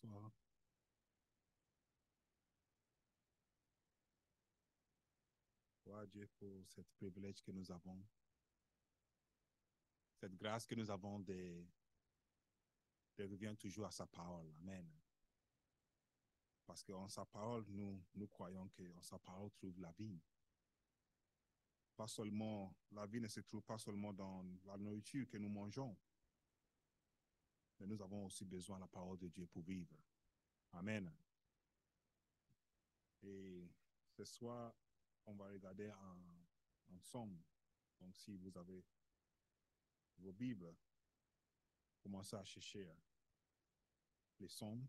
Bonsoir. Gloire à Dieu pour ce privilège que nous avons, cette grâce que nous avons de revenir toujours à sa parole. Amen. Parce qu'en sa parole, nous croyons qu'en sa parole trouve la vie. Pas seulement, la vie ne se trouve pas seulement dans la nourriture que nous mangeons, mais nous avons aussi besoin de la parole de Dieu pour vivre. Amen. Et ce soir, on va regarder ensemble. Donc, si vous avez vos Bibles, commencez à chercher les psaumes.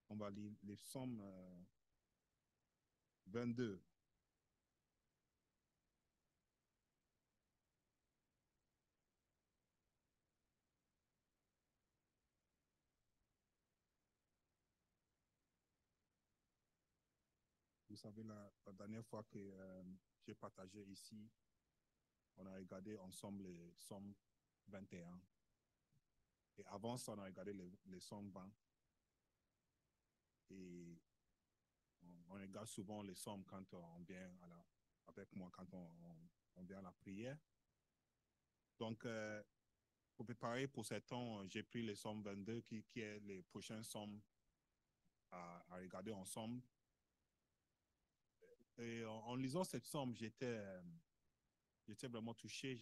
On va lire les psaumes 22. Vous savez, la dernière fois que j'ai partagé ici, on a regardé ensemble les psaumes 21. Et avant ça, on a regardé les psaumes 20. Et on regarde souvent les psaumes quand on vient avec moi, quand on vient à la prière. Donc, pour préparer pour ce temps, j'ai pris les psaumes 22, qui est les prochains psaumes à regarder ensemble. Et en lisant cette psaume, j'étais vraiment touché,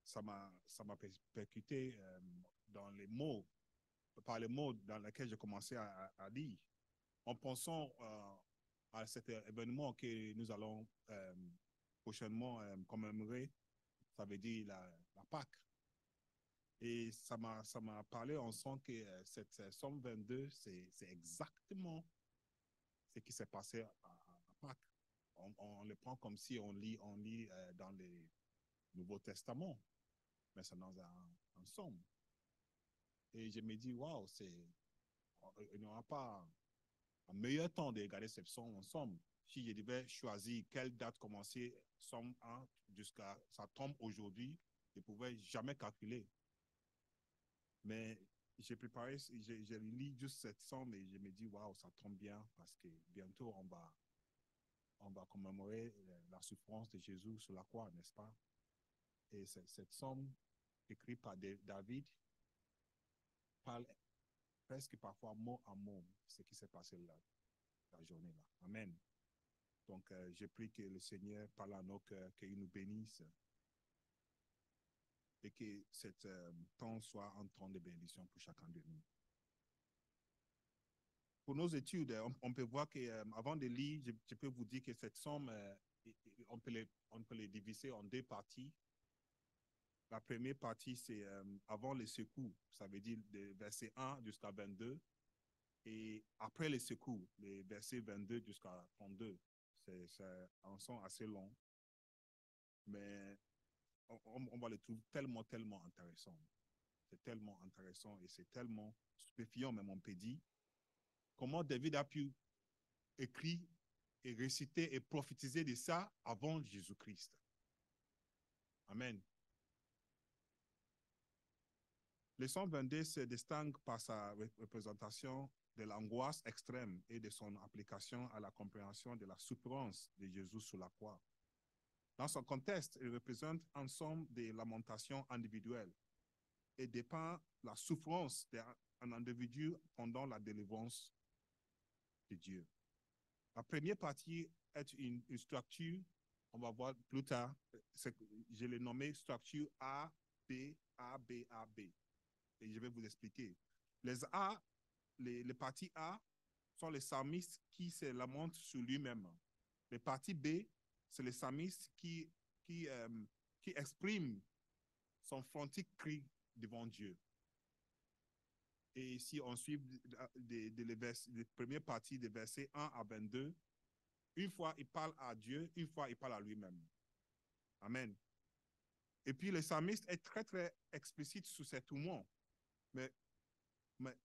ça m'a percuté dans les mots, par les mots dans lesquels j'ai commencé à lire, en pensant à cet événement que nous allons prochainement commémorer, ça veut dire la Pâque. Et ça m'a parlé en sens que cette Somme 22, c'est exactement ce qui s'est passé à Pâques. On le prend comme si on lit dans le Nouveau Testament, mais c'est dans un somme. Et je me dis, waouh, il n'y aura pas un meilleur temps de regarder cette somme ensemble. Si je devais choisir quelle date commencer somme 1 jusqu'à ça tombe aujourd'hui, je ne pouvais jamais calculer. Mais j'ai préparé, j'ai lu juste cette somme et je me dis, waouh, ça tombe bien parce que bientôt on va commémorer la souffrance de Jésus sur la croix, n'est-ce pas? Et cette somme écrite par David parle presque parfois mot à mot ce qui s'est passé la journée-là. Amen. Donc, je prie que le Seigneur parle à nos cœurs, qu'il nous bénisse et que cet temps soit un temps de bénédiction pour chacun de nous. Pour nos études, on peut voir qu'avant de lire, je peux vous dire que cette somme, on peut les diviser en deux parties. La première partie, c'est avant les secours, ça veut dire de verset 1 jusqu'à 22. Et après les secours, les versets 22 jusqu'à 32. C'est un son assez long, mais on va le trouver tellement, tellement intéressant. C'est tellement intéressant et c'est tellement stupéfiant, même on peut dire, comment David a pu écrire et réciter et prophétiser de ça avant Jésus-Christ. Amen. Le 122 se distingue par sa représentation de l'angoisse extrême et de son application à la compréhension de la souffrance de Jésus sur la croix. Dans son contexte, il représente un somme de lamentations individuelles et dépeint la souffrance d'un individu pendant la délivrance de Dieu. La première partie est une structure, on va voir plus tard, je l'ai nommé structure A, B, A, B, A, B. Et je vais vous expliquer. Les parties A sont les psalmistes qui se lamentent sur lui-même. Les parties B, c'est les psalmistes qui, euh, qui expriment son frantique cri devant Dieu. Et si on suit les premières parties des versets 1 à 22, une fois il parle à Dieu, une fois il parle à lui-même. Amen. Et puis le psalmiste est très, très explicite sur cet tourment. Mais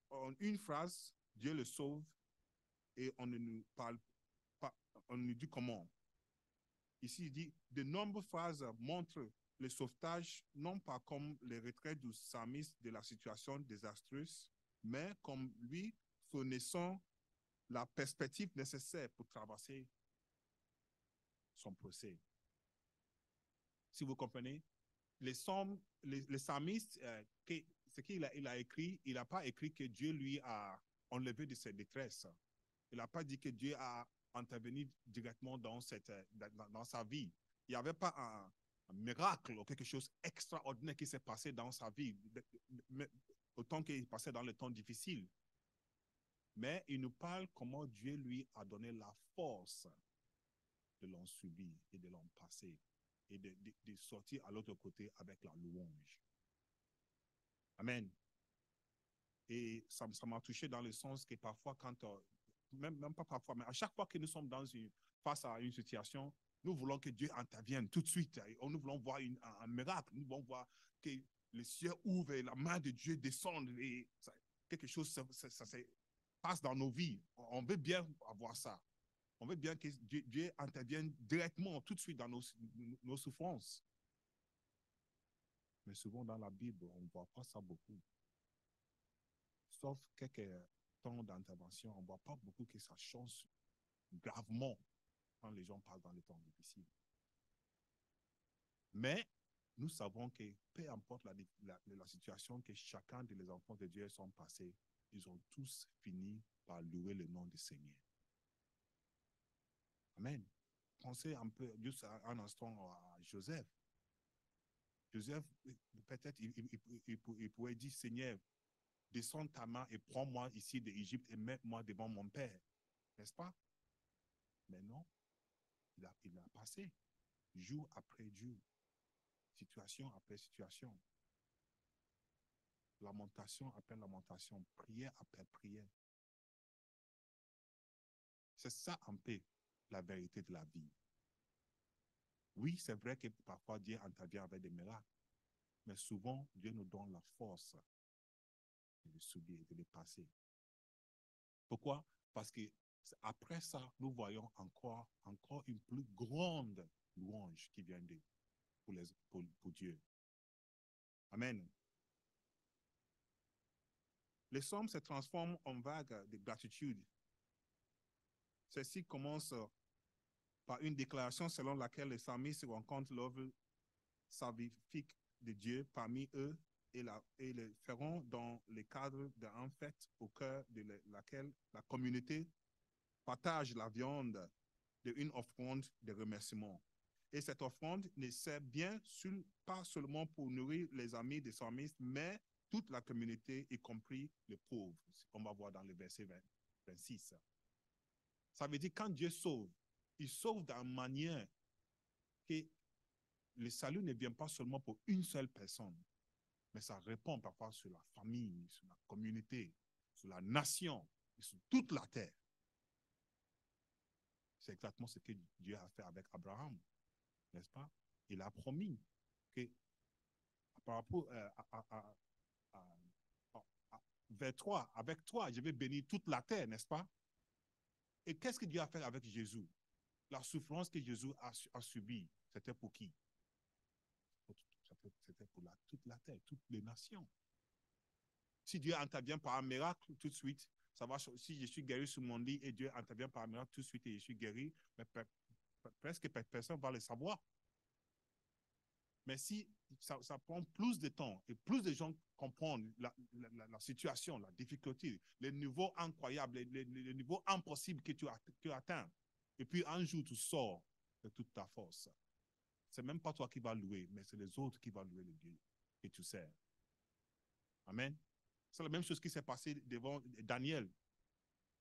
en une phrase, Dieu le sauve et on ne nous parle pas, on nous dit comment. Ici, il dit, de nombreuses phrases montrent le sauvetage, non pas comme les retraits du psalmiste de la situation désastreuse, mais comme lui fournissant la perspective nécessaire pour traverser son procès. Si vous comprenez, les psalmistes, ce qu'il a écrit, il n'a pas écrit que Dieu lui a enlevé de ses détresses. Il n'a pas dit que Dieu a intervenu directement dans sa vie. Il n'y avait pas un miracle ou quelque chose d'extraordinaire qui s'est passé dans sa vie, autant qu'il passait dans les temps difficiles. Mais il nous parle comment Dieu lui a donné la force de l'en subir et de l'en passer et de sortir à l'autre côté avec la louange. Amen. Et ça m'a touché dans le sens que parfois, même pas parfois, mais à chaque fois que nous sommes face à une situation, nous voulons que Dieu intervienne tout de suite. Nous voulons voir un miracle. Nous voulons voir que les cieux ouvrent et la main de Dieu descende et quelque chose ça passe dans nos vies. On veut bien avoir ça. On veut bien que Dieu intervienne directement, tout de suite dans nos souffrances. Mais souvent dans la Bible, on ne voit pas ça beaucoup. Sauf quelques temps d'intervention, on ne voit pas beaucoup que ça change gravement quand les gens passent dans les temps difficiles. Mais nous savons que peu importe la situation que chacun des enfants de Dieu sont passés, ils ont tous fini par louer le nom du Seigneur. Amen. Pensez un peu, juste un instant à Joseph. Joseph, peut-être, il pourrait dire, Seigneur, descends ta main et prends-moi ici d'Égypte et mets-moi devant mon père. N'est-ce pas? Mais non, il a passé jour après jour, situation après situation, lamentation après lamentation, prière après prière. C'est ça un peu la vérité de la vie. Oui, c'est vrai que parfois Dieu intervient avec des miracles, mais souvent Dieu nous donne la force de les subir, de les passer. Pourquoi? Parce que après ça, nous voyons encore une plus grande louange qui vient pour Dieu. Amen. Les psaumes se transforment en vagues de gratitude. Celle-ci commence par une déclaration selon laquelle les psalmistes rencontrent l'œuvre salvifique de Dieu parmi eux et le feront dans le cadre d'un fête au cœur de laquelle la communauté partage la viande d'une offrande de remerciement. Et cette offrande ne sert bien pas seulement pour nourrir les amis des psalmistes, mais toute la communauté, y compris les pauvres, comme on va voir dans le verset 26. Ça veut dire quand Dieu sauve, il sauve d'une manière que le salut ne vient pas seulement pour une seule personne, mais ça répond parfois sur la famille, sur la communauté, sur la nation, et sur toute la terre. C'est exactement ce que Dieu a fait avec Abraham, n'est-ce pas? Il a promis que par rapport vers toi, avec toi, je vais bénir toute la terre, n'est-ce pas? Et qu'est-ce que Dieu a fait avec Jésus? La souffrance que Jésus a subie, c'était pour qui? C'était pour toute la terre, toutes les nations. Si Dieu intervient par un miracle, tout de suite, ça va, si je suis guéri sur mon lit et Dieu intervient par un miracle, tout de suite et je suis guéri, mais presque personne ne va le savoir. Mais si ça prend plus de temps et plus de gens comprennent la situation, la difficulté, les niveaux incroyables, les niveaux impossibles que tu atteins, et puis un jour tu sors de toute ta force. C'est même pas toi qui vas louer, mais c'est les autres qui vont louer le Dieu que tu sers. C'est la même chose qui s'est passé devant Daniel.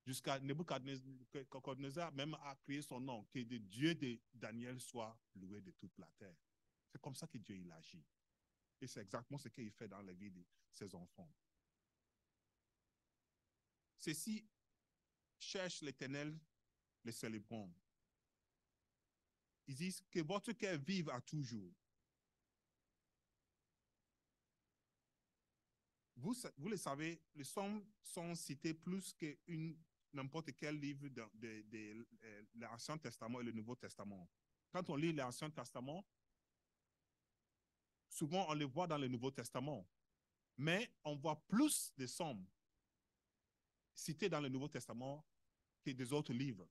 Jusqu'à Nebuchadnezzar même a crié son nom, que le Dieu de Daniel soit loué de toute la terre. C'est comme ça que Dieu il agit. Et c'est exactement ce qu'il fait dans la vie de ses enfants. Ceux-ci cherchent l'Éternel, les célébrons. Ils disent que votre cœur vive à toujours. Vous le savez, les psaumes sont cités plus que n'importe quel livre de l'Ancien Testament et le Nouveau Testament. Quand on lit l'Ancien Testament, souvent on les voit dans le Nouveau Testament, mais on voit plus de psaumes cités dans le Nouveau Testament que des autres livres.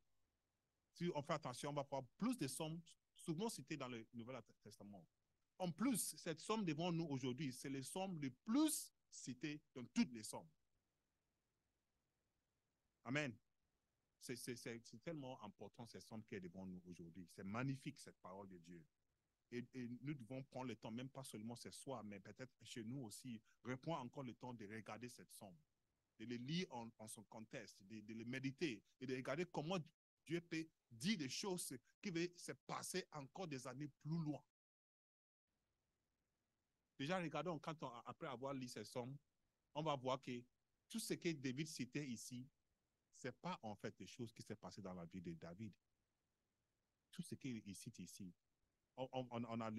Si on fait attention, on va voir plus de psaumes souvent cités dans le Nouveau Testament. En plus, cette somme devant nous aujourd'hui, c'est les sommes les plus citées dans toutes les sommes. Amen. C'est tellement important cette somme qui est devant nous aujourd'hui. C'est magnifique cette parole de Dieu. Et nous devons prendre le temps, même pas seulement ce soir, mais peut-être chez nous aussi, reprendre encore le temps de regarder cette somme, de les lire en son contexte, de les méditer et de regarder comment Dieu peut dire des choses qui vont se passer encore des années plus loin. Déjà, regardons, après avoir lu ces sommes, on va voir que tout ce que David citait ici, ce n'est pas en fait des choses qui s'est passées dans la vie de David. Tout ce qu'il cite ici, on a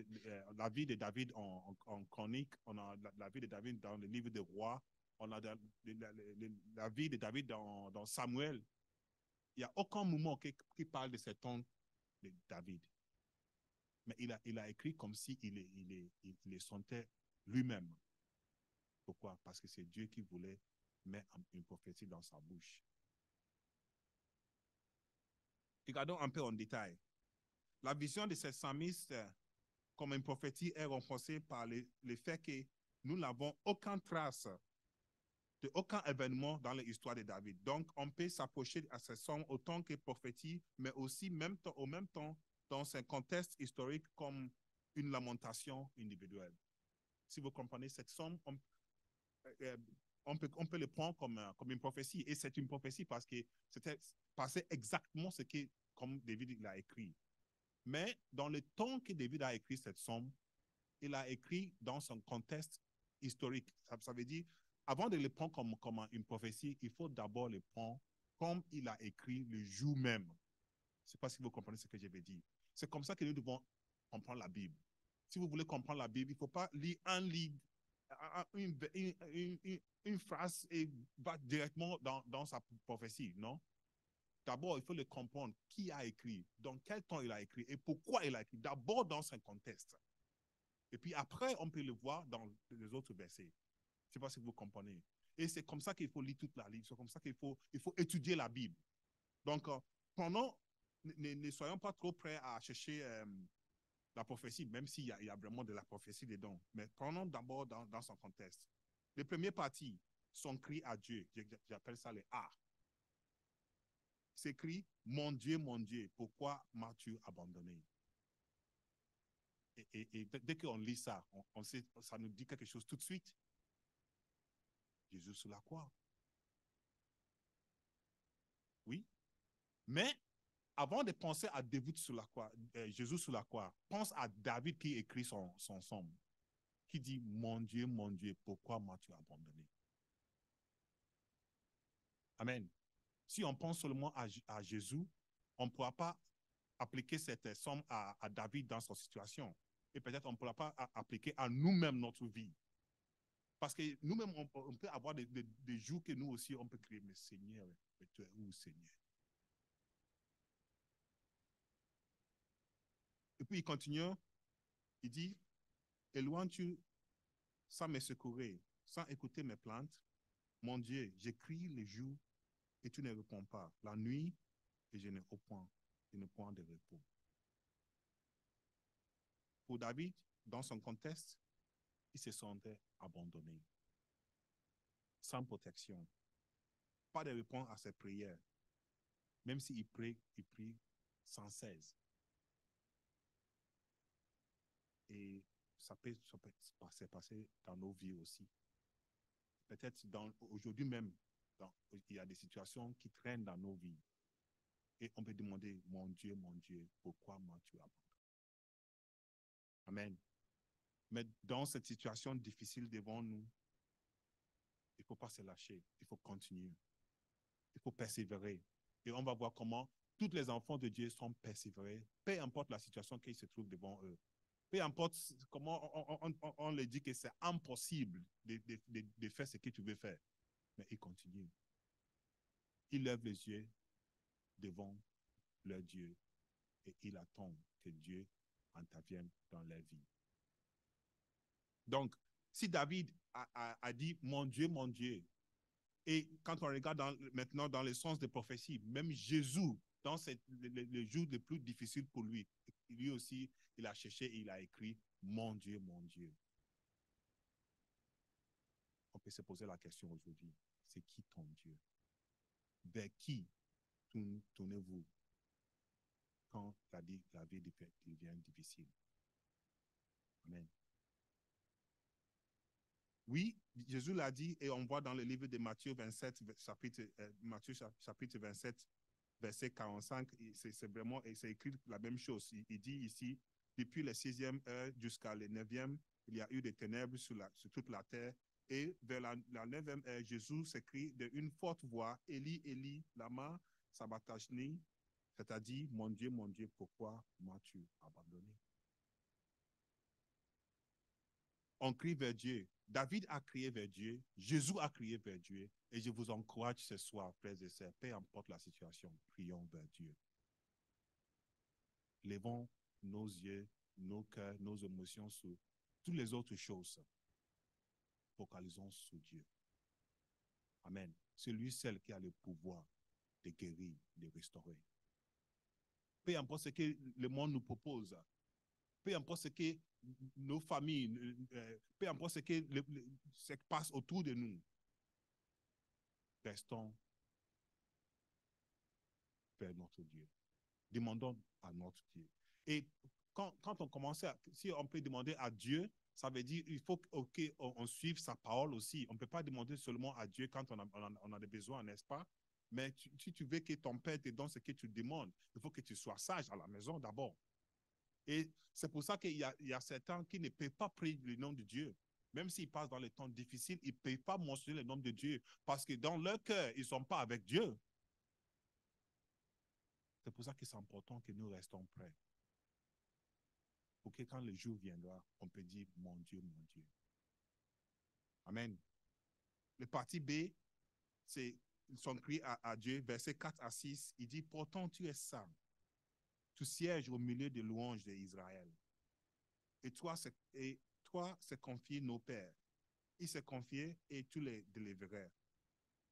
la vie de David en chronique, on a la vie de David dans le livre des rois, on a la vie de David dans Samuel. Il n'y a aucun moment qui parle de ce temps de David. Mais il a écrit comme s'il il sentait lui-même. Pourquoi? Parce que c'est Dieu qui voulait mettre une prophétie dans sa bouche. Regardons un peu en détail. La vision de ces psalmistes comme une prophétie est renforcée par le fait que nous n'avons aucune trace de aucun événement dans l'histoire de David. Donc, on peut s'approcher à ces psaumes autant que prophétie, mais aussi au même temps dans un contexte historique comme une lamentation individuelle. Si vous comprenez cette psaume, on peut le prendre comme une prophétie. Et c'est une prophétie parce que c'était passé exactement ce que, comme David l'a écrit. Mais dans le temps que David a écrit cette psaume, il a écrit dans son contexte historique. Ça veut dire, avant de le prendre comme une prophétie, il faut d'abord le prendre comme il a écrit le jour même. Je ne sais pas si vous comprenez ce que je veux dire. C'est comme ça que nous devons comprendre la Bible. Si vous voulez comprendre la Bible, il ne faut pas lire un livre, une phrase et va directement dans sa prophétie, non? D'abord, il faut le comprendre. Qui a écrit, dans quel temps il a écrit et pourquoi il a écrit. D'abord dans son contexte. Et puis après, on peut le voir dans les autres versets. Je ne sais pas si vous comprenez. Et c'est comme ça qu'il faut lire toute la Bible. C'est comme ça qu'il faut étudier la Bible. Donc, ne soyons pas trop prêts à chercher la prophétie, même s'il y a vraiment de la prophétie dedans. Mais prenons d'abord dans son contexte. Les premières parties sont cris à Dieu. J'appelle ça les A. C'est écrit, mon Dieu, pourquoi m'as-tu abandonné? Et dès qu'on lit ça, on sait, ça nous dit quelque chose tout de suite. Jésus sur la croix. Oui. Mais avant de penser à David sur la croix, Jésus sur la croix, pense à David qui écrit son psaume, qui dit, mon Dieu, pourquoi m'as-tu abandonné? Amen. Si on pense seulement à Jésus, on ne pourra pas appliquer cette psaume à David dans sa situation. Et peut-être on ne pourra pas appliquer à nous-mêmes notre vie. Parce que nous-mêmes, on peut avoir des jours que nous aussi, on peut crier, mais Seigneur, mais tu es où, Seigneur? Et puis il continue, il dit, éloignes-tu sans me secourir, sans écouter mes plaintes? Mon Dieu, j'écris les jours et tu ne réponds pas. La nuit, et je n'ai point de repos. Pour David, dans son contexte, il se sentait abandonné, sans protection, pas de réponse à ses prières, même s'il prie sans cesse. Et ça peut se passer dans nos vies aussi. Peut-être aujourd'hui même, il y a des situations qui traînent dans nos vies. Et on peut demander, mon Dieu, pourquoi m'as-tu abandonné? Amen. Mais dans cette situation difficile devant nous, il ne faut pas se lâcher, il faut continuer, il faut persévérer. Et on va voir comment tous les enfants de Dieu sont persévérés, peu importe la situation qui se trouve devant eux. Peu importe comment on leur dit que c'est impossible de faire ce que tu veux faire. Mais ils continuent. Ils lèvent les yeux devant leur Dieu et ils attendent que Dieu intervienne dans leur vie. Donc, si David a dit « mon Dieu », et quand on regarde maintenant dans le sens des prophéties, même Jésus, dans les jours les plus difficiles pour lui aussi, il a cherché et il a écrit « mon Dieu, mon Dieu ». On peut se poser la question aujourd'hui, c'est qui ton Dieu? Vers qui tournez-vous quand la vie devient difficile? Amen. Oui, Jésus l'a dit et on voit dans le livre de Matthieu 27, Matthieu chapitre 27, verset 45, c'est vraiment, et c'est écrit la même chose. Il dit ici, depuis la 6e heure jusqu'à la 9e, il y a eu des ténèbres sur toute la terre. Et vers la 9e heure, Jésus s'écrit d'une forte voix, Élie, Élie, lama sabachthani, c'est-à-dire, mon Dieu, pourquoi m'as-tu abandonné? On crie vers Dieu. David a crié vers Dieu. Jésus a crié vers Dieu. Et je vous encourage ce soir, frères et sœurs, peu importe la situation, prions vers Dieu. Levons nos yeux, nos cœurs, nos émotions sur toutes les autres choses. Focalisons sur Dieu. Amen. C'est lui seul qui a le pouvoir de guérir, de restaurer. Peu importe ce que le monde nous propose, peu importe ce que nos familles, peu importe ce qui passe autour de nous, restons vers notre Dieu. Demandons à notre Dieu. Et quand on commence si on peut demander à Dieu, ça veut dire qu'il faut qu'on suive sa parole aussi. On ne peut pas demander seulement à Dieu quand on a des besoins, n'est-ce pas? Mais si tu veux que ton Père te donne ce que tu demandes, il faut que tu sois sage à la maison d'abord. Et c'est pour ça qu'il y a certains qui ne peuvent pas prier le nom de Dieu. Même s'ils passent dans les temps difficiles, ils ne peuvent pas mentionner le nom de Dieu parce que dans leur cœur, ils ne sont pas avec Dieu. C'est pour ça que c'est important que nous restons prêts. Pour que quand le jour viendra, on peut dire « mon Dieu, mon Dieu ». Amen. Le parti B, c'est son cri à Dieu, versets 4 à 6. Il dit « Pourtant tu es saint, tu sièges au milieu des louanges d'Israël. Et toi, c'est confié nos pères. Il s'est confié et tu les délivrerais.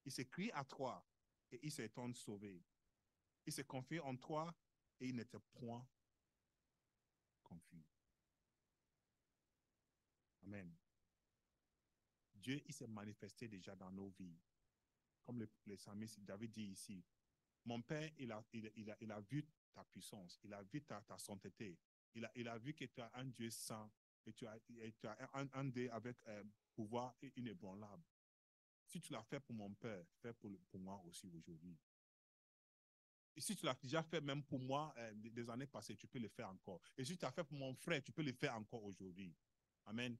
Il s'est crié à toi et ils s'étant sauvés. Il s'est confié en toi et il n'était point confus. » Amen. Dieu, il s'est manifesté déjà dans nos vies. Comme le psalmiste David dit ici, mon Père, il a vu ta puissance, il a vu ta sainteté, il a vu que tu as un Dieu saint et tu as un Dieu avec pouvoir inébranlable. Si tu l'as fait pour mon Père, fais pour moi aussi aujourd'hui. Et si tu l'as déjà fait même pour moi des années passées, tu peux le faire encore. Et si tu l'as fait pour mon frère, tu peux le faire encore aujourd'hui. Amen.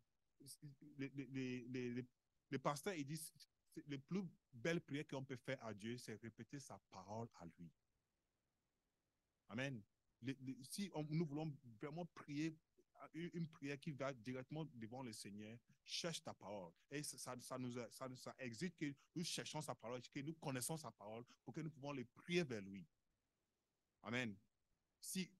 Les pasteurs, ils disent, les plus belles prières qu'on peut faire à Dieu, c'est répéter sa parole à lui. Amen. Si nous voulons vraiment prier une prière qui va directement devant le Seigneur, cherche ta parole. Et ça exige que nous cherchons sa parole, que nous connaissons sa parole pour que nous pouvons les prier vers lui. Amen. Si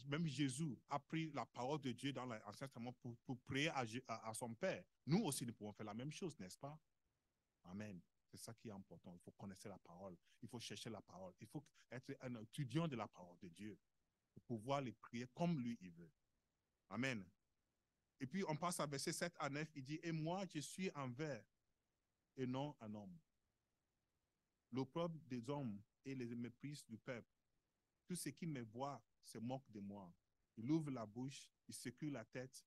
même Jésus a pris la parole de Dieu dans l'Ancien Testament pour prier à son Père, nous aussi nous pouvons faire la même chose, n'est-ce pas? Amen. C'est ça qui est important. Il faut connaître la parole. Il faut chercher la parole. Il faut être un étudiant de la parole de Dieu pour pouvoir les prier comme lui il veut. Amen. Et puis on passe à verset 7 à 9. Il dit, et moi je suis un ver et non un homme. L'opprobre des hommes et les méprises du peuple. Tout ce qui me voit se moque de moi. Il ouvre la bouche, il secoue la tête,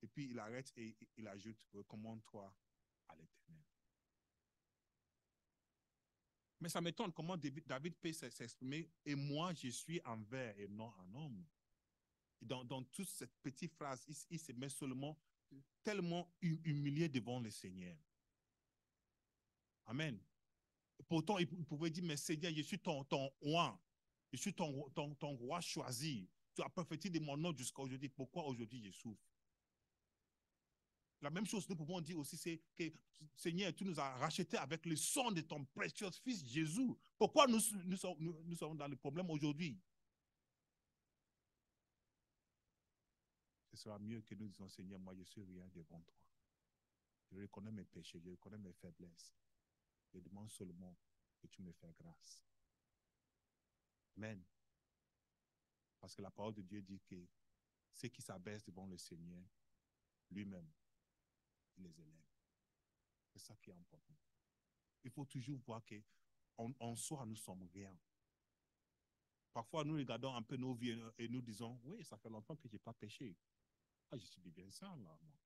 et puis il arrête et il ajoute, recommande-toi à l'Éternel. Mais ça m'étonne comment David peut s'exprimer, et moi je suis un ver et non un homme. Et dans toute cette petite phrase, il se met seulement tellement humilié devant le Seigneur. Amen. Pourtant, il pouvait dire, mais Seigneur, je suis ton roi. Je suis ton roi choisi. Tu as prophétisé de mon nom jusqu'à aujourd'hui. Pourquoi aujourd'hui je souffre? La même chose, nous pouvons dire aussi, c'est que Seigneur, tu nous as rachetés avec le sang de ton précieux Fils Jésus. Pourquoi nous sommes dans le problème aujourd'hui? sera mieux que nous disons, Seigneur, moi je suis rien devant toi. Je reconnais mes péchés, je reconnais mes faiblesses. Je demande seulement que tu me fasses grâce. Amen. Parce que la parole de Dieu dit que ceux qui s'abaissent devant le Seigneur, lui-même, il les élève. C'est ça qui est important. Il faut toujours voir qu'en soi, nous sommes rien. Parfois, nous regardons un peu nos vies et nous disons, oui, ça fait longtemps que je n'ai pas péché. Ah, je suis bien ça, là, moi.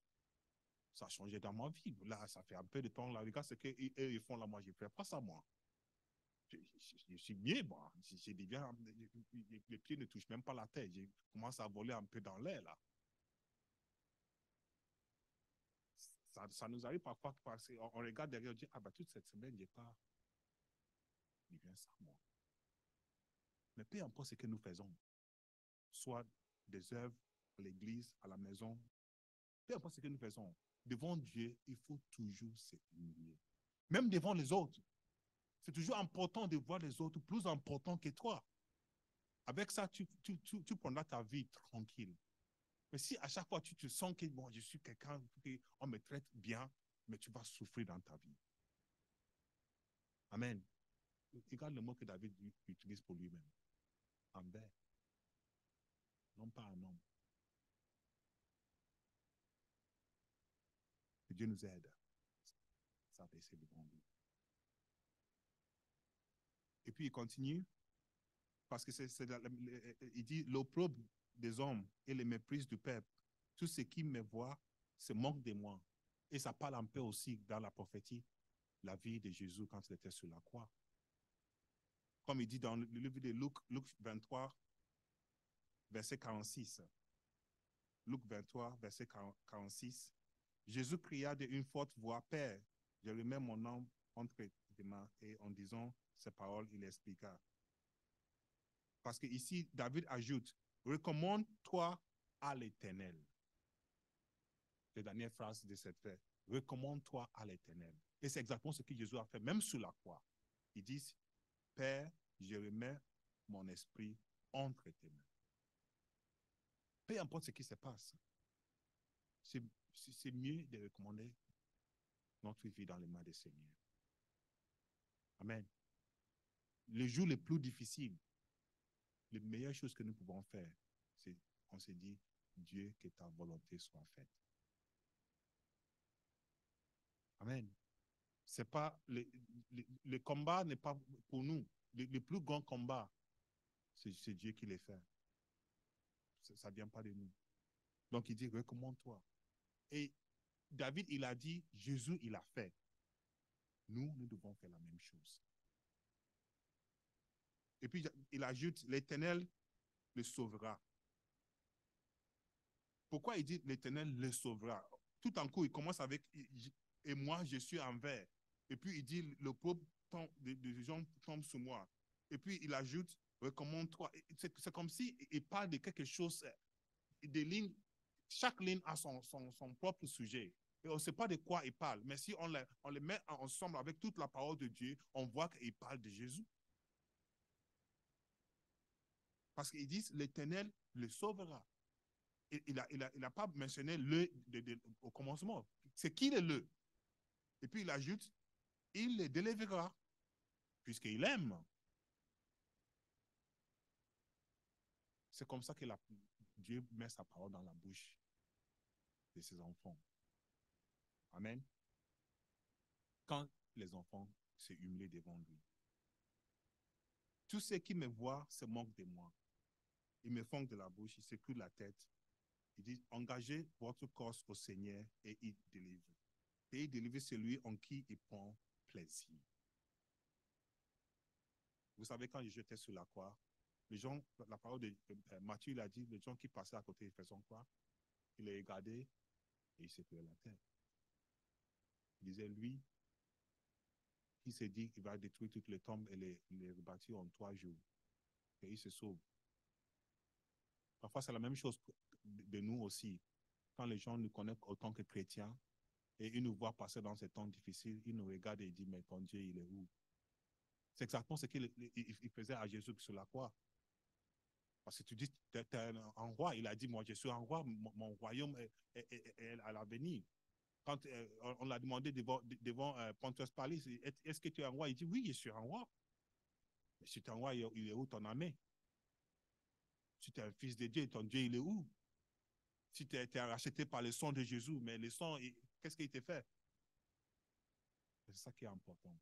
Ça a changé dans ma vie. Là, ça fait un peu de temps, là, regarde ce qu'eux, ils font là, moi, je ne fais pas ça, moi. Je suis mieux, moi. Les pieds ne touchent même pas la tête. Je commence à voler un peu dans l'air, là. Ça nous arrive parfois parce qu'on regarde derrière et on dit, ah ben toute cette semaine, je n'ai pas bien ça, moi. Mais peu importe ce que nous faisons, soit des œuvres à l'église, à la maison, peu importe ce que nous faisons, devant Dieu, il faut toujours se humilier. Même devant les autres. C'est toujours important de voir les autres plus importants que toi. Avec ça, tu prendras ta vie tranquille. Mais si à chaque fois tu te sens que bon, je suis quelqu'un, on me traite bien, mais tu vas souffrir dans ta vie. Amen. Regarde le mot que David utilise pour lui-même. Envers. Non pas un homme. Que Dieu nous aide. Ça baisser devant lui. Et puis il continue, parce que il dit l'opprobre des hommes et les méprises du peuple. Tout ce qui me voit se moque de moi. Et ça parle un peu aussi dans la prophétie, la vie de Jésus quand il était sur la croix. Comme il dit dans le livre de Luc 23, verset 46. Luc 23, verset 46. Jésus cria d'une forte voix, Père, je remets mon âme entre tes mains. Et en disant ces paroles, il expliqua. Parce que ici, David ajoute, recommande-toi à l'Éternel. La dernière phrase de cette phrase, recommande-toi à l'Éternel. Et c'est exactement ce que Jésus a fait, même sur la croix. Il dit, Père, je remets mon esprit entre tes mains. Peu importe ce qui se passe, c'est mieux de recommander notre vie dans les mains du Seigneur. Amen. Les jours les plus difficiles, les meilleures choses que nous pouvons faire, c'est qu'on se dit, Dieu, que ta volonté soit faite. Amen. C'est pas le combat n'est pas pour nous. Le plus grand combat, c'est Dieu qui les fait. Ça ne vient pas de nous. Donc il dit, recommande-toi. Et David, il a dit, Jésus, il a fait. Nous devons faire la même chose. Et puis, il ajoute, l'Éternel le sauvera. Pourquoi il dit, l'Éternel le sauvera? Tout en coup, il commence avec, et moi, je suis envers. Et puis, il dit, le peuple des gens tombent sur moi. Et puis, il ajoute, recommande-toi. C'est comme s'il parle de quelque chose, des lignes, chaque ligne a son propre sujet. Et on ne sait pas de quoi il parle. Mais si on les met ensemble avec toute la parole de Dieu, on voit qu'il parle de Jésus. Parce qu'ils disent, l'Éternel le sauvera. Il n'a pas mentionné le au commencement. C'est qui est le. Et puis il ajoute, il les délivrera, puisqu'il aime. C'est comme ça que Dieu met sa parole dans la bouche de ses enfants. Amen. Quand les enfants se humilient devant lui. Tous ceux qui me voient se moquent de moi. Ils me font de la bouche, ils secouent la tête. Ils disent, engagez votre corps au Seigneur et il délivre. Et il délivre celui en qui il prend plaisir. Vous savez, quand j'étais sur la croix, les gens, la parole de Matthieu, il a dit, les gens qui passaient à côté, ils faisaient quoi? Il les regardait et il secouait la tête. Il disait, lui, qui s'est dit qu'il va détruire toutes les tombes et les rebâtir en 3 jours. Et il se sauve. Parfois, c'est la même chose de nous aussi. Quand les gens nous connaissent autant que chrétiens et ils nous voient passer dans ces temps difficiles, ils nous regardent et ils disent, mais ton Dieu, il est où? C'est exactement ce qu'il faisait à Jésus sur la croix. Parce que tu dis, tu es un roi. Il a dit, moi, je suis un roi, mon royaume est à l'avenir. Quand on l'a demandé devant Pontius Pilate, est-ce que tu es un roi? Il dit, oui, je suis un roi. Mais si tu es un roi, il est où ton armée? Si tu es un fils de Dieu, ton Dieu, il est où? Si tu as été racheté par le sang de Jésus, mais le sang, qu'est-ce qu'il t'a fait? C'est ça qui est important.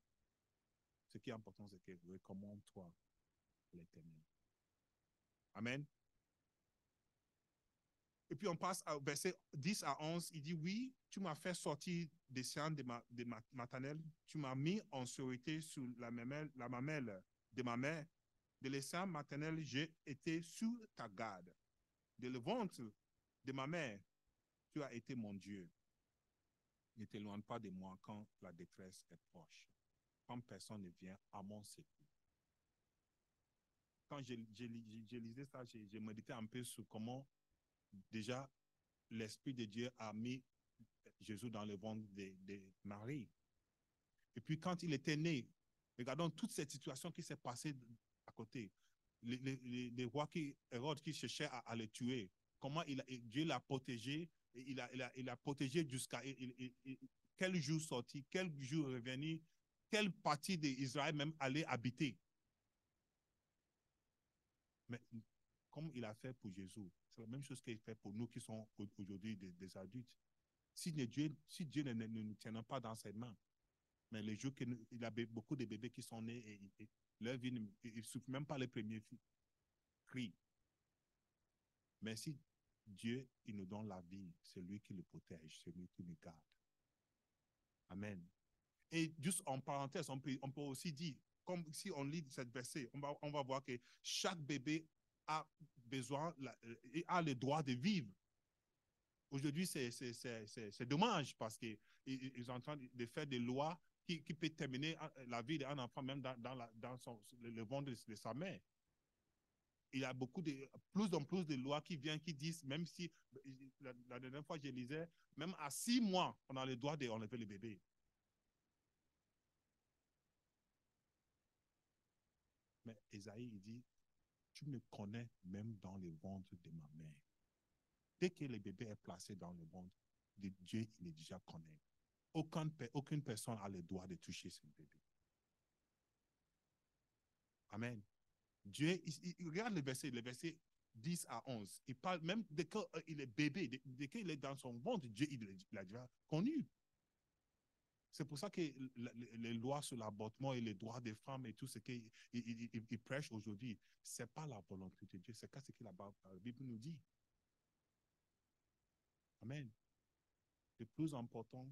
Ce qui est important, c'est que recommande-toi l'Éternel. Amen. Et puis on passe au verset 10 à 11. Il dit, oui, tu m'as fait sortir des seins de maternelle. Tu m'as mis en sûreté sous la mamelle de ma mère. De les seins maternels, j'ai été sous ta garde. De le ventre de ma mère, tu as été mon Dieu. Ne t'éloigne pas de moi quand la détresse est proche. Quand personne ne vient à mon secours. Quand je lisais ça, j'ai médité un peu sur comment déjà l'Esprit de Dieu a mis Jésus dans le ventre de Marie. Et puis quand il était né, regardons toute cette situation qui s'est passée à côté. Les rois Hérode qui cherchait à le tuer, comment Dieu l'a protégé, il a protégé jusqu'à quel jour sorti, quel jour revenu, quelle partie d'Israël même allait habiter. Mais comme il a fait pour Jésus, c'est la même chose qu'il fait pour nous qui sommes aujourd'hui des adultes. Si Dieu ne nous tient pas dans ses mains, mais les jours qu'il y a beaucoup de bébés qui sont nés et leur vie, ils ne souffrent même pas les premiers cris. Mais si Dieu, il nous donne la vie, c'est lui qui le protège, c'est lui qui le garde. Amen. Et juste en parenthèse, on peut aussi dire, comme si on lit cette verset, on va voir que chaque bébé a besoin, a le droit de vivre. Aujourd'hui, c'est dommage parce qu'ils sont en train de faire des lois qui peuvent terminer la vie d'un enfant, même dans le ventre de sa mère. Il y a plus en plus de lois qui viennent, qui disent, même si, la dernière fois, je lisais, même à 6 mois, on a le droit d'enlever le bébé. Mais Esaïe, il dit, tu me connais même dans le ventre de ma mère. Dès que le bébé est placé dans le ventre de Dieu, il est déjà connaît. Aucune personne n'a le droit de toucher ce bébé. Amen. Dieu, regarde le verset 10 à 11. Il parle même dès qu'il est bébé, dès qu'il est dans son ventre, Dieu, il l'a déjà connu. C'est pour ça que les lois sur l'avortement et les droits des femmes et tout ce qu'il prêche aujourd'hui, ce n'est pas la volonté de Dieu, c'est ce que la Bible nous dit. Amen. Le plus important,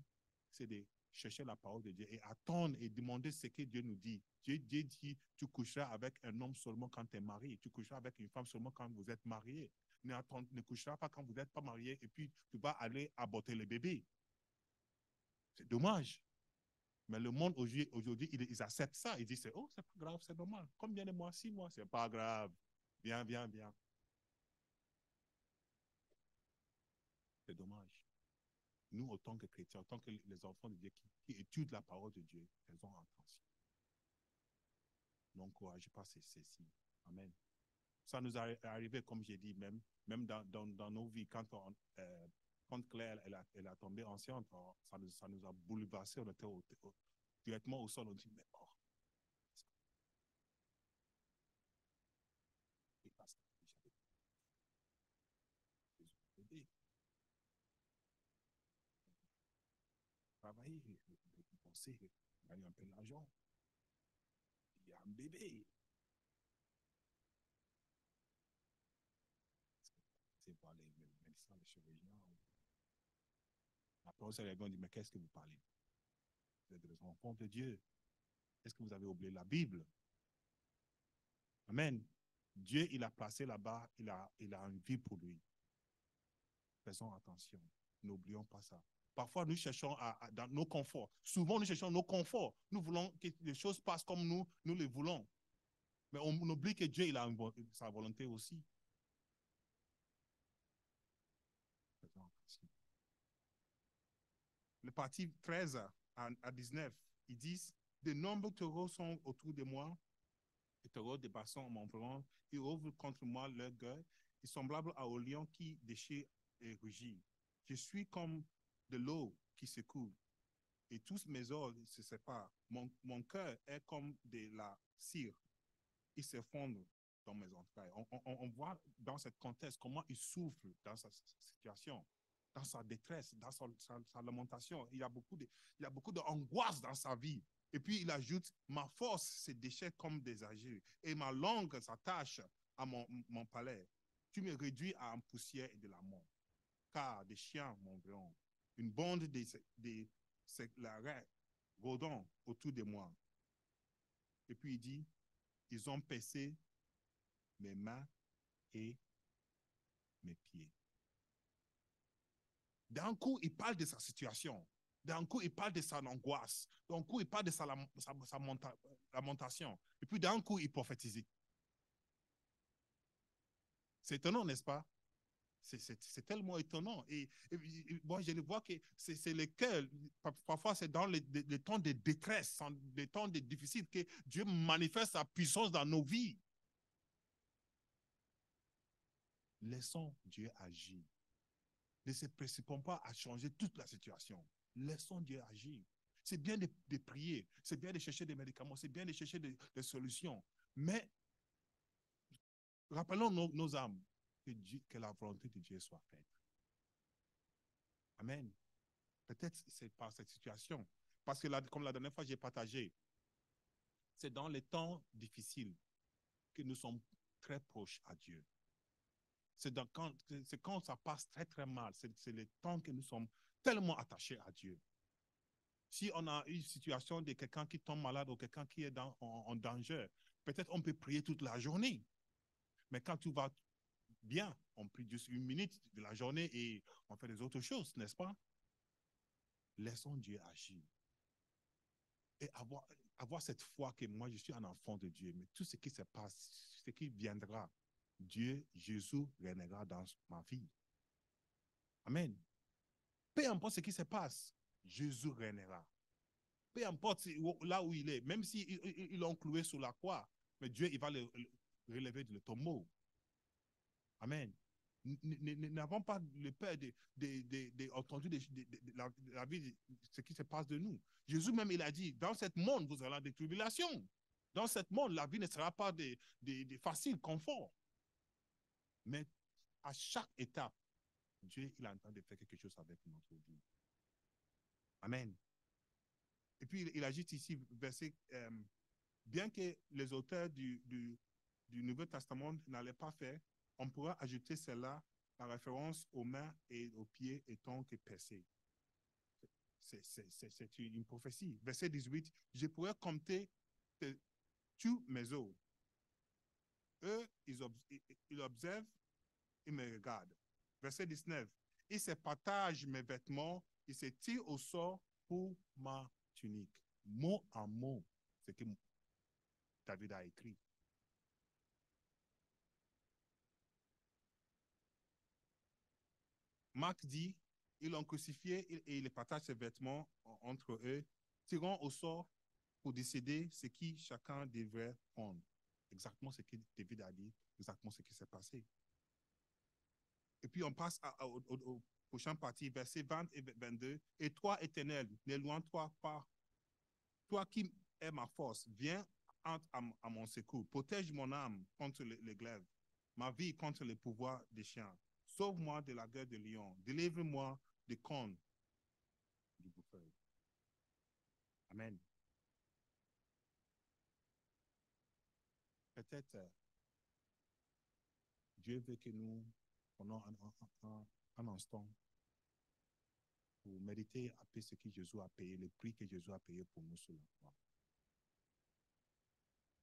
c'est de chercher la parole de Dieu et attendre et demander ce que Dieu nous dit. Dieu dit, tu coucheras avec un homme seulement quand tu es marié. Tu coucheras avec une femme seulement quand vous êtes mariés. Ne coucheras pas quand vous n'êtes pas marié et puis tu vas aller aborter le bébé. C'est dommage. Mais le monde aujourd'hui, ils acceptent ça. Ils disent, oh, c'est pas grave, c'est normal. Combien de mois? 6 mois, c'est pas grave. Viens. C'est dommage. Nous, autant que chrétiens, autant que les enfants de Dieu qui étudient la parole de Dieu, faisons attention. N'encouragez pas ceci. Amen. Ça nous est arrivé, comme j'ai dit, même dans nos vies, quand Claire elle a tombé enceinte, ça nous a bouleversé, on était directement au sol, on dit, mais oh, travailler, penser, gagner un peu d'argent. Il y a un bébé. C'est pas les médecins, les chirurgiens. Après, on s'est dit, mais qu'est-ce que vous parlez? Vous êtes des enfants de Dieu. Est-ce que vous avez oublié la Bible? Amen. Dieu, il a placé là-bas, il a une vie pour lui. Faisons attention. N'oublions pas ça. Parfois, nous cherchons dans nos conforts. Souvent, nous cherchons nos conforts. Nous voulons que les choses passent comme nous les voulons. Mais on oublie que Dieu, il a sa volonté aussi. Faisons attention. Le parti 13 à 19, ils disent, de nombreux taureaux sont autour de moi, et terreur des bâtons m'enverront, ils ouvrent contre moi leur gueule, et semblable au lion qui déchire et rugit. Je suis comme de l'eau qui se coule, et tous mes os se séparent. Mon cœur est comme de la cire, il s'effondre dans mes entrailles. On voit dans ce contexte comment il souffre dans sa situation, dans sa détresse, dans sa lamentation. Il y a beaucoup d'angoisse dans sa vie. Et puis il ajoute, ma force se déchire comme des agiles et ma langue s'attache à mon palais. Tu me réduis à en poussière et de la mort, car des chiens m'enverront. Une bande de l'arrêt rôdant autour de moi. Et puis il dit, ils ont percé mes mains et mes pieds. D'un coup, il parle de sa situation. D'un coup, il parle de sa angoisse. D'un coup, il parle de sa lamentation. Et puis d'un coup, il prophétise. C'est étonnant, n'est-ce pas? C'est tellement étonnant. Et moi, je le vois que c'est lequel, parfois, c'est dans les temps de détresse, les temps de difficiles, que Dieu manifeste sa puissance dans nos vies. Laissons Dieu agir. Ne se précipitons pas à changer toute la situation. Laissons Dieu agir. C'est bien de prier, c'est bien de chercher des médicaments, c'est bien de chercher des solutions. Mais rappelons nos âmes que la volonté de Dieu soit faite. Amen. Peut-être c'est par cette situation. Parce que là, comme la dernière fois, j'ai partagé, c'est dans les temps difficiles que nous sommes très proches à Dieu. C'est quand ça passe très, très mal. C'est le temps que nous sommes tellement attachés à Dieu. Si on a une situation de quelqu'un qui tombe malade ou quelqu'un qui est en danger, peut-être on peut prier toute la journée. Mais quand tout va bien, on prie juste une minute de la journée et on fait des autres choses, n'est-ce pas? Laissons Dieu agir. Et avoir cette foi que moi, je suis un enfant de Dieu. Mais tout ce qui se passe, ce qui viendra, Dieu, Jésus régnera dans ma vie. Amen. Peu importe ce qui se passe, Jésus régnera. Peu importe là où il est, même s'ils l'ont cloué sur la croix, mais Dieu, il va le relever de le tombeau. Amen. N'avons pas le peur d'entendre la vie, de ce qui se passe de nous. Jésus même, il a dit, dans ce monde, vous aurez des tribulations. Dans ce monde, la vie ne sera pas de facile, confort. Mais à chaque étape, Dieu, il est en train de faire quelque chose avec notre vie. Amen. Et puis, il ajoute ici, verset, bien que les auteurs du Nouveau Testament n'allaient pas faire, on pourra ajouter cela en référence aux mains et aux pieds étant que percés. C'est une prophétie. Verset 18, je pourrais compter tous mes os. Eux, ils observent, ils me regardent. Verset 19, ils se partagent mes vêtements, ils se tirent au sort pour ma tunique. Mot en mot, ce que David a écrit. Marc dit, ils l'ont crucifié et ils partagent ses vêtements entre eux, tirant au sort pour décider ce qui chacun devrait prendre. Exactement ce que David a dit, exactement ce qui s'est passé. Et puis on passe au prochain partie, versets 20 et 22. Et toi, Éternel, n'éloigne-toi pas. Toi qui es ma force, viens à mon secours. Protège mon âme contre les glaives, ma vie contre les pouvoirs des chiens. Sauve-moi de la gueule de lion. Délivre-moi des cornes du bouffeur. Amen. Peut-être Dieu veut que nous prenons un instant pour méditer après ce que Jésus a payé, le prix que Jésus a payé pour nous sur la croix.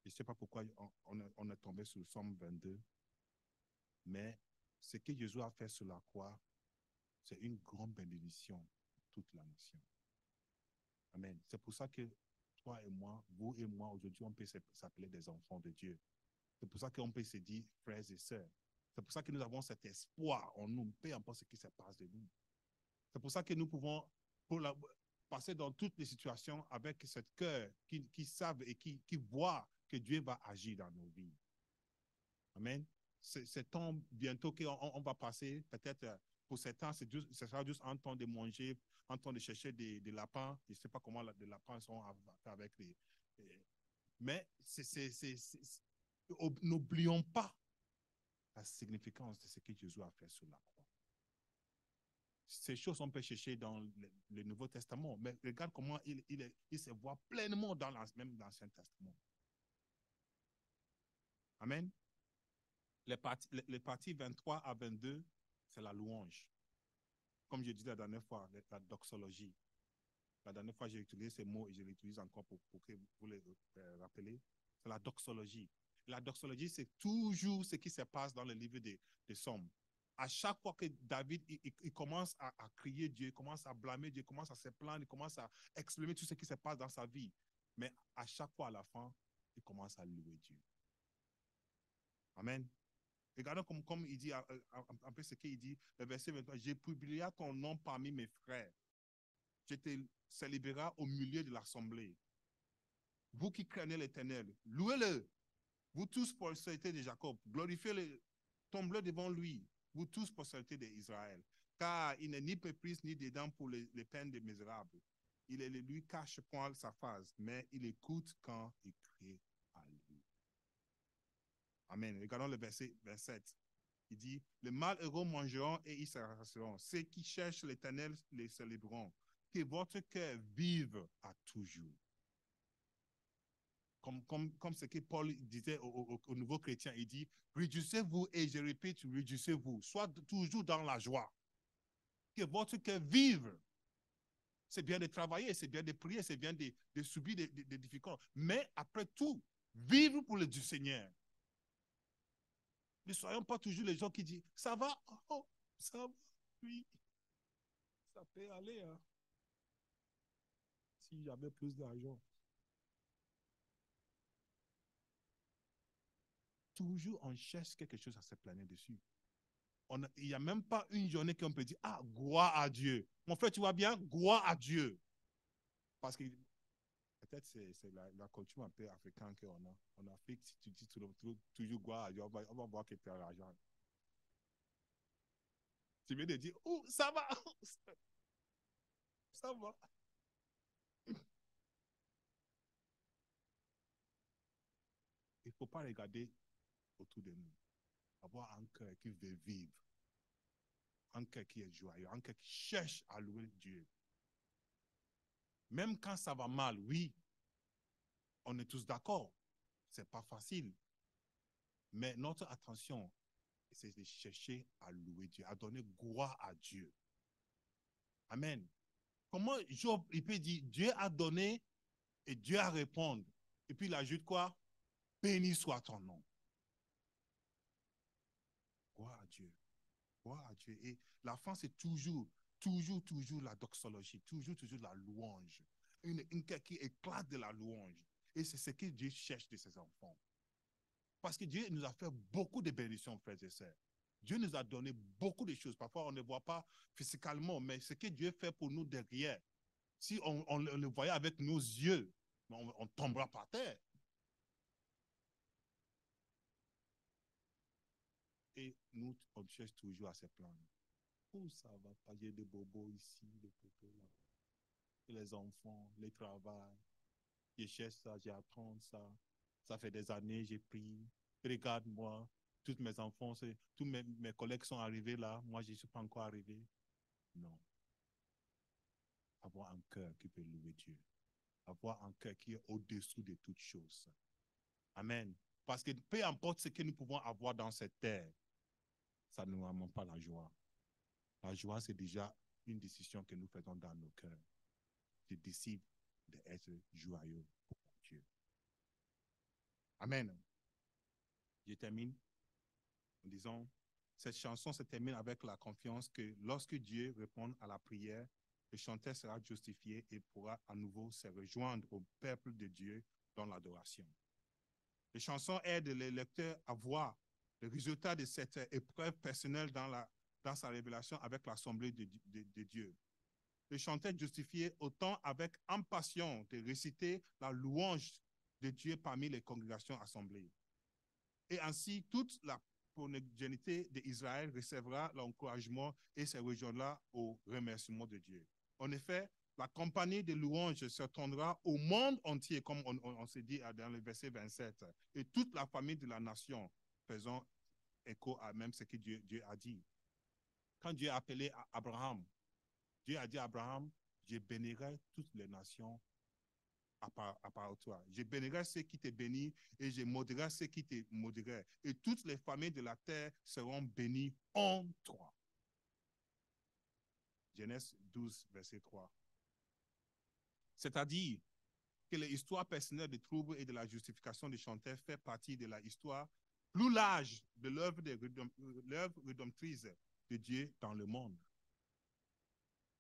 Je ne sais pas pourquoi on est tombé sur le Somme 22, mais ce que Jésus a fait sur la croix, c'est une grande bénédiction pour toute la nation. Amen. C'est pour ça que toi et moi, vous et moi, aujourd'hui, on peut s'appeler des enfants de Dieu. C'est pour ça qu'on peut se dire frères et sœurs. C'est pour ça que nous avons cet espoir en nous, peu importe ce qui se passe de nous. C'est pour ça que nous pouvons passer dans toutes les situations avec ce cœur qui savent et qui voit que Dieu va agir dans nos vies. Amen. C'est temps bientôt qu'on va passer, peut-être pour certains, ce sera juste un temps de manger, un temps de chercher des lapins. Je ne sais pas comment les lapins sont avec mais n'oublions pas la significance de ce que Jésus a fait sur la croix. Ces choses, on peut chercher dans le Nouveau Testament, mais regarde comment il se voit pleinement même dans l'Ancien Testament. Amen. Les parties 23 à 22, c'est la louange. Comme je disais la dernière fois, la doxologie. La dernière fois, j'ai utilisé ces mots et je les utilise encore pour que vous les rappelez. C'est la doxologie. La doxologie, c'est toujours ce qui se passe dans le livre des Psaumes. À chaque fois que David il commence à crier Dieu, il commence à blâmer Dieu, il commence à se plaindre, il commence à exprimer tout ce qui se passe dans sa vie. Mais à chaque fois, à la fin, il commence à louer Dieu. Amen. Regardons comme il dit, un peu ce qu'il dit, le verset 23, « J'ai publié ton nom parmi mes frères. Je te célébrerai au milieu de l'assemblée. Vous qui craignez l'Éternel, louez-le. Vous tous, postérité de Jacob, glorifiez-le, tombez devant lui. Vous tous, postérité d'Israël. Car il n'est ni méprise ni dédain pour les peines des misérables. Il ne lui cache point sa face, mais il écoute quand il crie à lui. » Amen. Regardons le verset 27. Il dit, « Les malheureux mangeront et ils se rassureront. Ceux qui cherchent l'Éternel les célébreront. Que votre cœur vive à toujours. » Comme ce que Paul disait aux nouveaux chrétiens, il dit, « Réjouissez-vous et je répète, réjouissez-vous. Sois toujours dans la joie. Que votre cœur vive. » C'est bien de travailler, c'est bien de prier, c'est bien de subir des difficultés. Mais après tout, vivre pour le Seigneur. Ne soyons pas toujours les gens qui disent, « Ça va? Oh, ça va? Oui. Ça peut aller. Hein. Si j'avais plus d'argent. » Toujours, on cherche quelque chose à se planer dessus. Il n'y a même pas une journée qu'on peut dire, « Ah, gloire à Dieu. » Mon frère, tu vois bien? Gloire à Dieu. Parce que peut-être c'est la culture un peu africaine qu'on a. En Afrique, si tu dis toujours gloire à Dieu, on va voir que tu as l'argent. Tu viens de dire, « Oh, ça va. Ça va. » Il ne faut pas regarder autour de nous. Avoir un cœur qui veut vivre. Un cœur qui est joyeux. Un cœur qui cherche à louer Dieu. Même quand ça va mal, oui, on est tous d'accord. Ce n'est pas facile. Mais notre attention, c'est de chercher à louer Dieu, à donner gloire à Dieu. Amen. Comment Job, il peut dire, Dieu a donné et Dieu a répondu. Et puis il ajoute quoi? Béni soit ton nom. Gloire à Dieu. Gloire à Dieu. Et la fin, c'est toujours la doxologie, toujours la louange. Une qui éclate de la louange. Et c'est ce que Dieu cherche de ses enfants. Parce que Dieu nous a fait beaucoup de bénédictions, frères et sœurs. Dieu nous a donné beaucoup de choses. Parfois, on ne voit pas physiquement, mais ce que Dieu fait pour nous derrière, si on le voyait avec nos yeux, on tombera par terre. Et nous, on cherche toujours à se plaindre. Oh, ça va pas, j'ai des bobos ici, des bobos là. Et les enfants, les travail. Je cherche ça, j'apprends ça. Ça fait des années, j'ai pris. Regarde-moi, tous mes enfants, tous mes collègues sont arrivés là. Moi, je ne suis pas encore arrivé. Non. Avoir un cœur qui peut louer Dieu. Avoir un cœur qui est au-dessous de toutes choses. Amen. Parce que peu importe ce que nous pouvons avoir dans cette terre, ça ne nous amène pas la joie. La joie, c'est déjà une décision que nous faisons dans nos cœurs. Je décide d'être joyeux pour Dieu. Amen. Je termine en disant, cette chanson se termine avec la confiance que lorsque Dieu répond à la prière, le chanteur sera justifié et pourra à nouveau se rejoindre au peuple de Dieu dans l'adoration. Les chansons aident les lecteurs à voir le résultat de cette épreuve personnelle dans sa révélation avec l'assemblée de Dieu. Le chanteur justifié autant avec impatience de réciter la louange de Dieu parmi les congrégations assemblées. Et ainsi, toute la progéniture d'Israël recevra l'encouragement et se rejoindra au remerciement de Dieu. En effet, la compagnie de louanges s'étendra au monde entier, comme on se dit dans le verset 27, et toute la famille de la nation faisant écho à même ce que Dieu a dit. Quand Dieu a appelé Abraham, Dieu a dit à Abraham, je bénirai toutes les nations à part de toi. Je bénirai ceux qui te bénissent et je maudirai ceux qui te maudiraient. Et toutes les familles de la terre seront bénies en toi. Genèse 12, verset 3. C'est-à-dire que l'histoire personnelle des troubles et de la justification des chanteurs fait partie de l'histoire plus large de l'œuvre rédemptrice de Dieu dans le monde.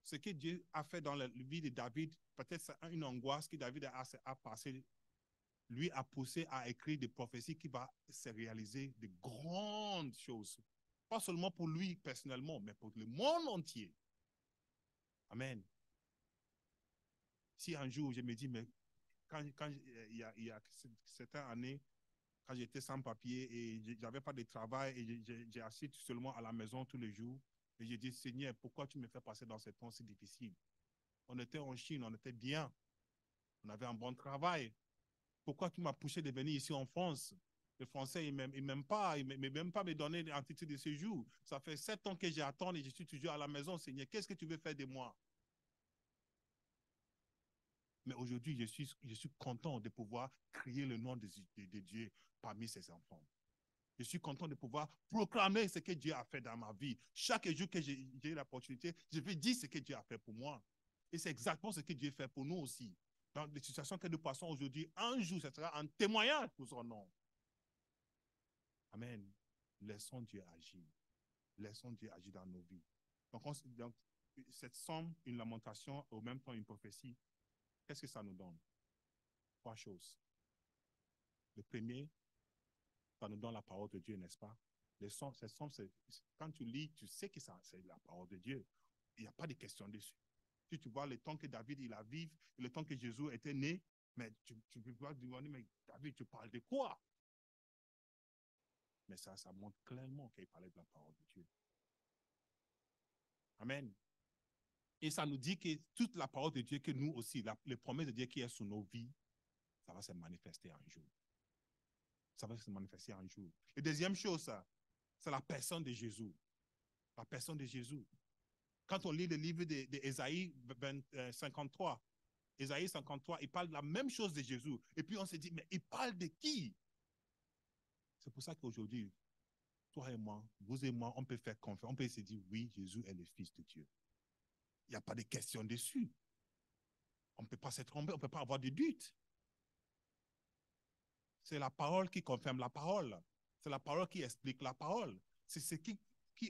Ce que Dieu a fait dans la vie de David, peut-être c'est une angoisse que David a passée, lui a poussé à écrire des prophéties qui vont se réaliser de grandes choses. Pas seulement pour lui personnellement, mais pour le monde entier. Amen. Si un jour je me dis, mais quand il y a certaines années, quand j'étais sans papier et je n'avais pas de travail et j'ai assis seulement à la maison tous les jours, et j'ai dit, Seigneur, pourquoi tu me fais passer dans ce temps si difficile? On était en Chine, on était bien, on avait un bon travail. Pourquoi tu m'as poussé de venir ici en France? Les Français, ils ne m'aiment pas, ils ne même pas me donner un titre de séjour. Ça fait 7 ans que j'attends et je suis toujours à la maison, Seigneur. Qu'est-ce que tu veux faire de moi? Mais aujourd'hui, je suis content de pouvoir crier le nom de Dieu parmi ses enfants. Je suis content de pouvoir proclamer ce que Dieu a fait dans ma vie. Chaque jour que j'ai eu l'opportunité, je vais dire ce que Dieu a fait pour moi. Et c'est exactement ce que Dieu fait pour nous aussi. Dans les situations que nous passons aujourd'hui, un jour, ce sera un témoignage pour son nom. Amen. Laissons Dieu agir. Laissons Dieu agir dans nos vies. Donc cette somme, une lamentation, au même temps une prophétie, qu'est-ce que ça nous donne? 3 choses. Le premier, ça nous donne la parole de Dieu, n'est-ce pas? Cette somme, quand tu lis, tu sais que c'est la parole de Dieu. Il n'y a pas de question dessus. Si tu vois le temps que David il a vécu, le temps que Jésus était né, mais tu peux pas dire, mais David, tu parles de quoi? Mais ça montre clairement qu'il parlait de la parole de Dieu. Amen. Et ça nous dit que toute la parole de Dieu, que nous aussi, les promesses de Dieu qui est sur nos vies, ça va se manifester un jour. Ça va se manifester un jour. Et deuxième chose, c'est la personne de Jésus. La personne de Jésus. Quand on lit le livre d'Ésaïe 53, Ésaïe 53, il parle de la même chose de Jésus. Et puis on se dit, mais il parle de qui? C'est pour ça qu'aujourd'hui, toi et moi, vous et moi, on peut faire confiance. On peut se dire, oui, Jésus est le Fils de Dieu. Il n'y a pas de question dessus. On ne peut pas se tromper, on ne peut pas avoir de doute. C'est la parole qui confirme la parole. C'est la parole qui explique la parole. C'est ceux qui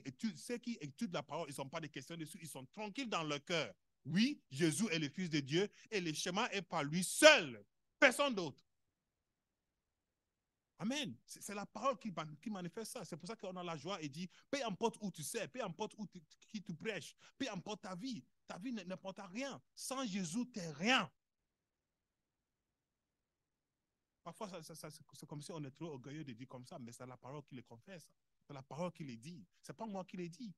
étudient la parole, ils n'ont pas de questions dessus, ils sont tranquilles dans leur cœur. Oui, Jésus est le Fils de Dieu et le chemin est par lui seul, personne d'autre. Amen. C'est la parole qui manifeste ça. C'est pour ça qu'on a la joie et dit, peu importe où tu sais, peu importe qui tu prêches, peu importe ta vie n'importe rien. Sans Jésus, tu n'es rien. Parfois, c'est comme si on est trop orgueilleux de dire comme ça, mais c'est la parole qui le confesse. C'est la parole qui le dit. Ce n'est pas moi qui le dis.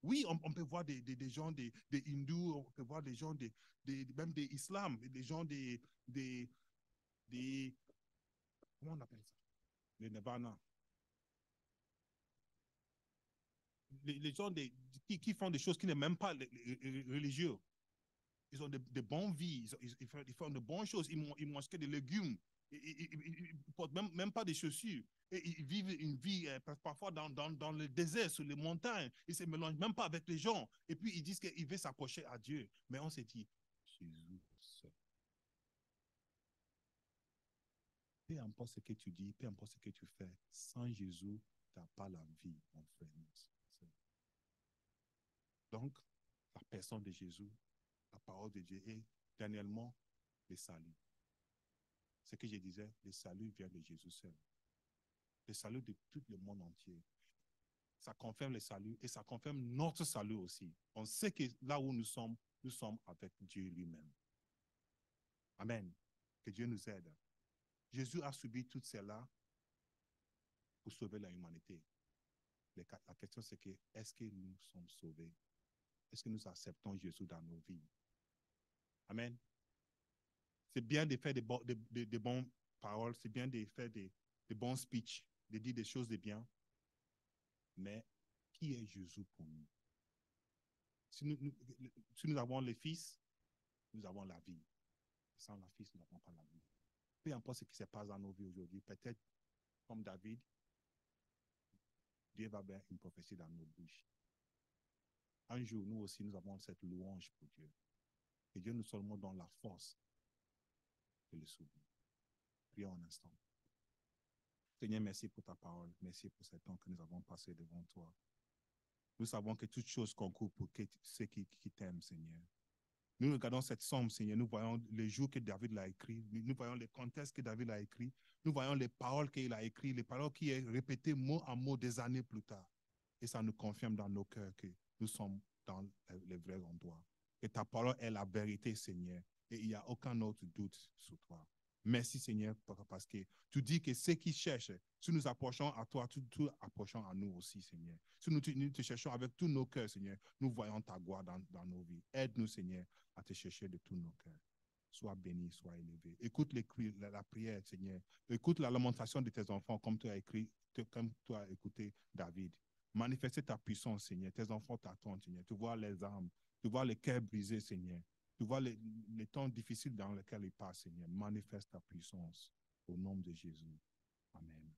Oui, on peut voir des gens, des hindous, on peut voir des gens, même des islam, des gens, comment on appelle ça? Les nirvana. Les gens qui font des choses qui n'est même pas religieux. Ils ont de bonnes vies, ils font de bonnes choses, ils mangent que des légumes, ils ne portent même pas des chaussures. Et ils vivent une vie parfois dans le désert, sur les montagnes. Ils ne se mélangent même pas avec les gens. Et puis ils disent qu'ils veulent s'approcher à Dieu. Mais on s'est dit, Jésus seul. Peu importe ce que tu dis, peu importe ce que tu fais, sans Jésus, tu n'as pas la vie, mon frère. Donc, la personne de Jésus, la parole de Dieu et dernièrement, le salut. Ce que je disais, le salut vient de Jésus seul. Le salut de tout le monde entier. Ça confirme le salut et ça confirme notre salut aussi. On sait que là où nous sommes avec Dieu lui-même. Amen. Que Dieu nous aide. Jésus a subi tout cela pour sauver la humanité. La question, c'est que, est-ce que nous sommes sauvés? Est-ce que nous acceptons Jésus dans nos vies? Amen. C'est bien de faire des bonnes paroles, c'est bien de faire des bons speeches, de dire des choses de bien. Mais qui est Jésus pour nous? Si nous avons le Fils, nous avons la vie. Sans le Fils, nous n'avons pas la vie. Peu importe ce qui se passe dans nos vies aujourd'hui, peut-être comme David, Dieu va faire une prophétie dans nos bouches. Un jour, nous aussi, nous avons cette louange pour Dieu. Et Dieu nous seulement donne la force de le souvenir. Prions un instant. Seigneur, merci pour ta parole. Merci pour ce temps que nous avons passé devant toi. Nous savons que toutes choses concourent pour ceux qui t'aiment, Seigneur. Nous regardons cette somme, Seigneur. Nous voyons les jours que David l'a écrit. Nous voyons les contextes que David a écrit. Nous voyons les paroles qu'il a écrites, les paroles qui sont répétées mot à mot des années plus tard. Et ça nous confirme dans nos cœurs que nous sommes dans les vrais endroits. Que ta parole est la vérité, Seigneur. Et il n'y a aucun autre doute sur toi. Merci, Seigneur, parce que tu dis que ceux qui cherchent, si nous approchons à toi, tu approchons à nous aussi, Seigneur. Si nous te cherchons avec tous nos cœurs, Seigneur, nous voyons ta gloire dans nos vies. Aide-nous, Seigneur, à te chercher de tous nos cœurs. Sois béni, sois élevé. Écoute la prière, Seigneur. Écoute la lamentation de tes enfants, comme tu as écouté David. Manifeste ta puissance, Seigneur. Tes enfants t'attendent, Seigneur. Tu vois les âmes, tu vois les cœurs brisés, Seigneur. Tu vois les temps difficiles dans lesquels ils passent, Seigneur. Manifeste ta puissance au nom de Jésus. Amen.